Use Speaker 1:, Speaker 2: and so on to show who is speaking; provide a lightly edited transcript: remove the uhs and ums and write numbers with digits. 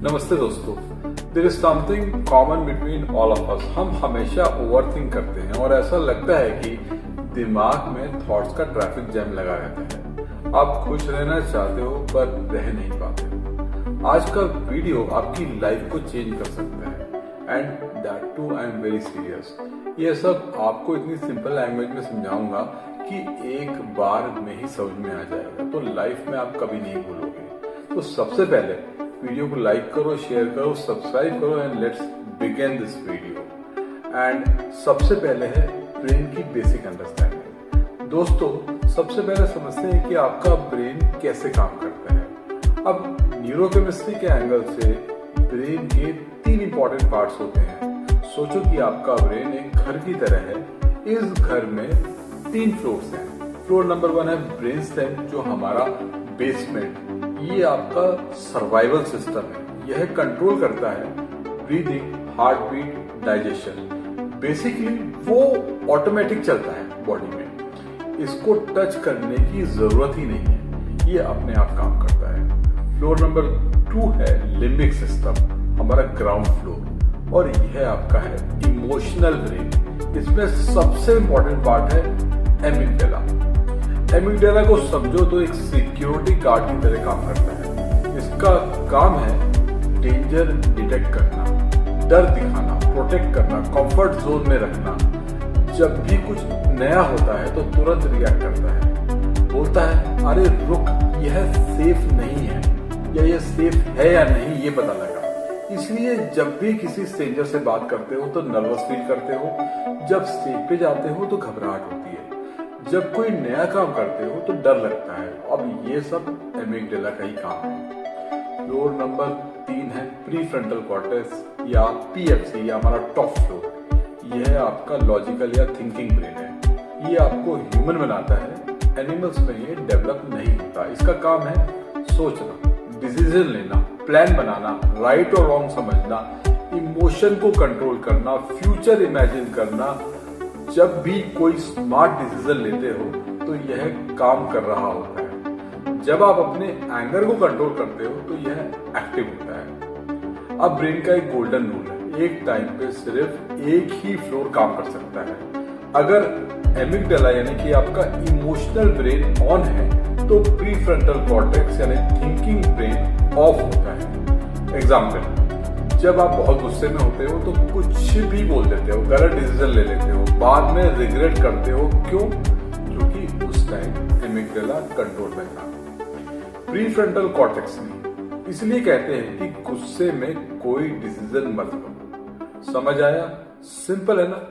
Speaker 1: नमस्ते दोस्तों। There is something common between all of us. हम हमेशा ओवरथिंक करते हैं और ऐसा लगता है कि दिमाग में थॉट्स का ट्रैफिक जैम लगा रहता है। आप खुश रहना चाहते हो पर रह नहीं पाते हो। आज का वीडियो आपकी लाइफ को चेंज कर सकता है and that too I am very serious. ये सब आपको इतनी सिंपल लैंग्वेज में समझाऊंगा कि एक बार में ही समझ में आ जाएगा, तो लाइफ में आप कभी नहीं भूलोगे। तो सबसे पहले वीडियो को लाइक करो, शेयर करो, सब्सक्राइब करो and let's begin this video. And सबसे पहले है ब्रेन की बेसिक अंडरस्टैंडिंग। दोस्तों, सबसे पहले समझते हैं कि आपका ब्रेन कैसे काम करता है। अब न्यूरोकेमिस्ट्री के एंगल से ब्रेन के 3 इंपॉर्टेंट पार्ट्स होते हैं। सोचो कि आपका ब्रेन एक घर की तरह है। इस घर में 3 फ्लोर्स हैं। फ्लोर नंबर 1 है ब्रेन स्टेम, जो हमारा बेसमेंट। ये आपका सर्वाइवल सिस्टम है। यह कंट्रोल करता है breathing, heart beat, digestion. Basically वो ऑटोमेटिक चलता है बॉडी में। इसको टच करने की जरूरत ही नहीं है, ये अपने आप काम करता है। फ्लोर नंबर 2 है लिम्बिक सिस्टम, हमारा ग्राउंड फ्लोर, और यह आपका है इमोशनल ब्रेन। इसमें सबसे इंपॉर्टेंट पार्ट है एमिगडाला। एमिगडाला को समझो तो एक सिक्योरिटी गार्ड की तरह काम करता है। इसका काम है डेंजर डिटेक्ट करना, डर दिखाना, प्रोटेक्ट करना, कंफर्ट जोन में रखना। जब भी कुछ नया होता है तो तुरंत रिएक्ट करता है, बोलता है अरे रुक, यह सेफ नहीं है, या यह सेफ है या नहीं ये पता लगा। इसलिए जब भी किसी स्ट्रेंजर से बात करते हो तो नर्वस फील करते हो, जब स्टेज पे जाते हो तो घबराहट होती है, जब कोई नया काम करते हो तो डर लगता है। अब ये सब एमिगडाला का ही काम है। फ्लोर नंबर 3 है प्री फ्रंटल कॉर्टेक्स या पीएफसी, या हमारा टॉप फ्लोर। यह आपका लॉजिकल या थिंकिंग ब्रेन है। ये आपको ह्यूमन बनाता है। एनिमल्स में ये डेवलप नहीं होता। इसका काम है सोचना, डिसीजन लेना, प्लान बनाना, राइट और रॉन्ग समझना, इमोशन को कंट्रोल करना, फ्यूचर इमेजिन करना। जब भी कोई स्मार्ट डिसीजन लेते हो तो यह काम कर रहा होता है। जब आप अपने एंगर को कंट्रोल करते हो तो यह एक्टिव होता है। अब ब्रेन का एक गोल्डन रूल है, एक टाइम पे सिर्फ एक ही फ्लोर काम कर सकता है। अगर एमिगडाला यानी कि आपका इमोशनल ब्रेन ऑन है तो प्री फ्रंटल कॉर्टेक्स यानी थिंकिंग ब्रेन ऑफ होता है। एग्जाम्पल, जब आप बहुत गुस्से में होते हो तो कुछ भी बोल देते हो, गलत डिसीजन ले लेते हो, बाद में रिग्रेट करते हो। क्यों? क्योंकि उस टाइम एमिगडाला कंट्रोल में था, प्री फ्रंटल कॉर्टेक्स नहीं। इसलिए कहते हैं कि गुस्से में कोई डिसीजन मत लो। समझ आया? सिंपल है ना?